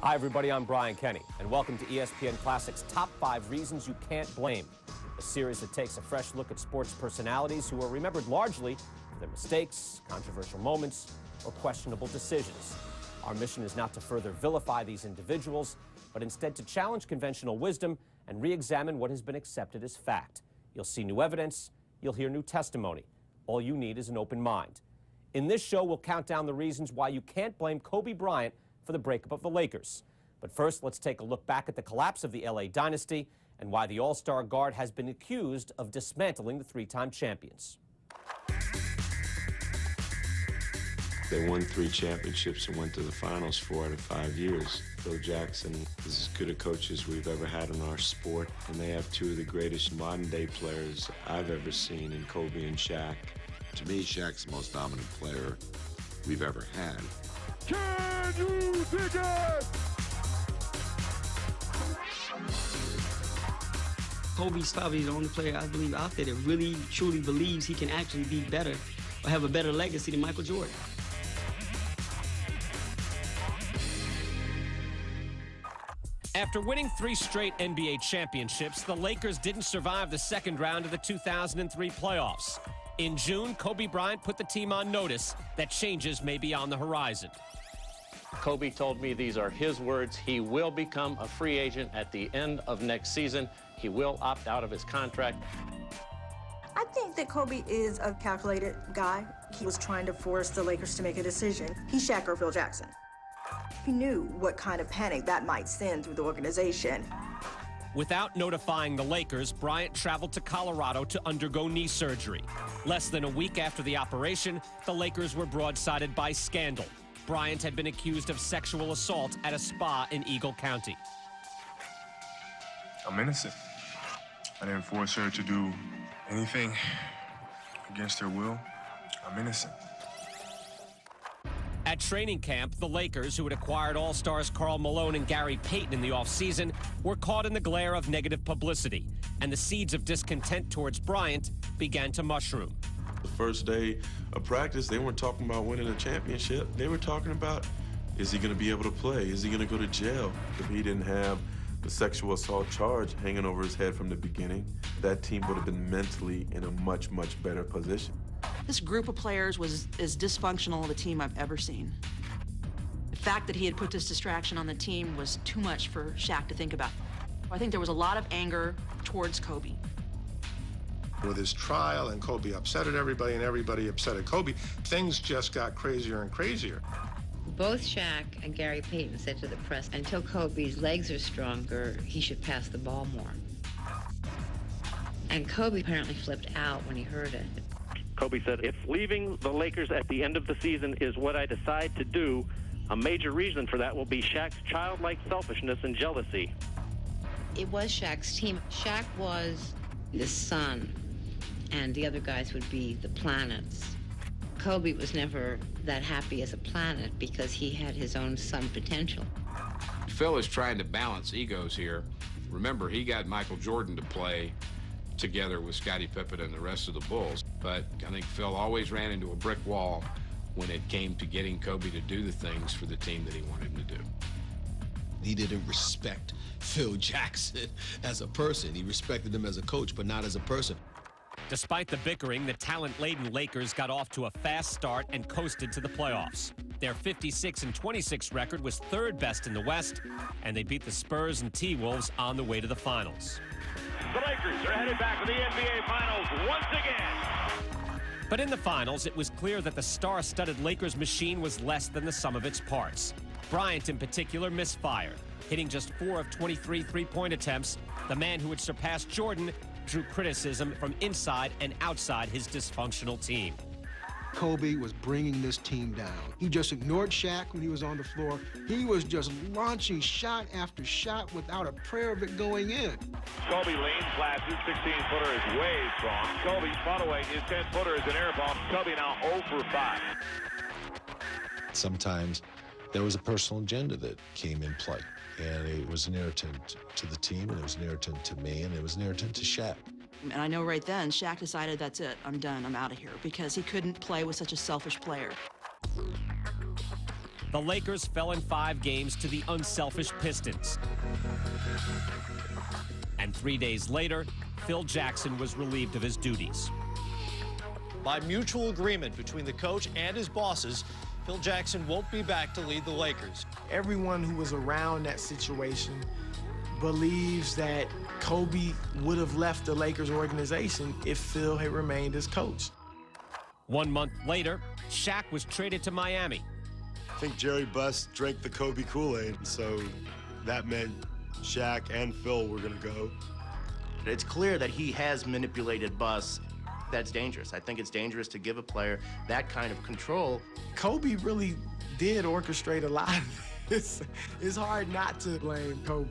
Hi, everybody. I'm Brian Kenny, and welcome to ESPN Classic's Top 5 Reasons You Can't Blame, a series that takes a fresh look at sports personalities who are remembered largely for their mistakes, controversial moments, or questionable decisions. Our mission is not to further vilify these individuals, but instead to challenge conventional wisdom and re-examine what has been accepted as fact. You'll see new evidence, you'll hear new testimony. All you need is an open mind. In this show, we'll count down the reasons why you can't blame Kobe Bryant for the breakup of the Lakers. But first, let's take a look back at the collapse of the LA dynasty and why the All-Star Guard has been accused of dismantling the three-time champions. They won 3 championships and went to the finals 4 out of 5 years. Phil Jackson is as good a coach as we've ever had in our sport, and they have 2 of the greatest modern-day players I've ever seen in Kobe and Shaq. To me, Shaq's the most dominant player we've ever had. Can you dig it? Kobe's probably the only player I believe out there that really, truly believes he can actually be better or have a better legacy than Michael Jordan. After winning 3 straight NBA championships, the Lakers didn't survive the second round of the 2003 playoffs. In June, Kobe Bryant put the team on notice that changes may be on the horizon. Kobe told me these are his words. He will become a free agent at the end of next season. He will opt out of his contract. I think that Kobe is a calculated guy. He was trying to force the Lakers to make a decision. He's Shaq or Phil Jackson. He knew what kind of panic that might send through the organization. Without notifying the Lakers, Bryant traveled to Colorado to undergo knee surgery. Less than a week after the operation, the Lakers were broadsided by scandal. Bryant had been accused of sexual assault at a spa in Eagle County. I'm innocent. I didn't force her to do anything against her will. I'm innocent. At training camp, the Lakers, who had acquired All-Stars Karl Malone and Gary Payton in the offseason, were caught in the glare of negative publicity, and the seeds of discontent towards Bryant began to mushroom. The first day of practice, they weren't talking about winning a championship. They were talking about, is he going to be able to play? Is he going to go to jail? If he didn't have the sexual assault charge hanging over his head from the beginning, that team would have been mentally in a much, much better position. This group of players was as dysfunctional of a team I've ever seen. The fact that he had put this distraction on the team was too much for Shaq to think about. I think there was a lot of anger towards Kobe. With his trial and Kobe upset at everybody and everybody upset at Kobe, things just got crazier and crazier. Both Shaq and Gary Payton said to the press, until Kobe's legs are stronger, he should pass the ball more. And Kobe apparently flipped out when he heard it. Kobe said, if leaving the Lakers at the end of the season is what I decide to do, a major reason for that will be Shaq's childlike selfishness and jealousy. It was Shaq's team. Shaq was the sun, and the other guys would be the planets. Kobe was never that happy as a planet because he had his own sun potential. Phil is trying to balance egos here. Remember, he got Michael Jordan to play together with Scottie Pippen and the rest of the Bulls. But I think Phil always ran into a brick wall when it came to getting Kobe to do the things for the team that he wanted him to do. He didn't respect Phil Jackson as a person. He respected him as a coach, but not as a person. Despite the bickering, the talent-laden Lakers got off to a fast start and coasted to the playoffs. Their 56-26 record was 3rd best in the West, and they beat the Spurs and T-Wolves on the way to the finals. The Lakers are headed back to the NBA Finals once again. But in the finals, it was clear that the star-studded Lakers machine was less than the sum of its parts. Bryant, in particular, misfired, hitting just 4 of 23 three-point attempts. The man who had surpassed Jordan drew criticism from inside and outside his dysfunctional team. Kobe was bringing this team down. He just ignored Shaq when he was on the floor. He was just launching shot after shot without a prayer of it going in. Kobe leans, flashes, 16-footer is way strong. Kobe's following his 10-footer is an air ball. Kobe now 0 for 5. Sometimes there was a personal agenda that came in play, and it was an irritant to the team, and it was an irritant to me, and it was an irritant to Shaq. And I know right then, Shaq decided, that's it, I'm done, I'm out of here, because he couldn't play with such a selfish player. the Lakers fell in 5 games to the unselfish Pistons. And 3 days later, Phil Jackson was relieved of his duties. By mutual agreement between the coach and his bosses, Phil Jackson won't be back to lead the Lakers. Everyone who was around that situation believes that Kobe would have left the Lakers organization if Phil had remained as coach. 1 month later, Shaq was traded to Miami. I think Jerry Buss drank the Kobe Kool-Aid, so that meant Shaq and Phil were going to go. It's clear that he has manipulated Buss. That's dangerous. I think it's dangerous to give a player that kind of control. Kobe really did orchestrate a lot of this. It's hard not to blame Kobe.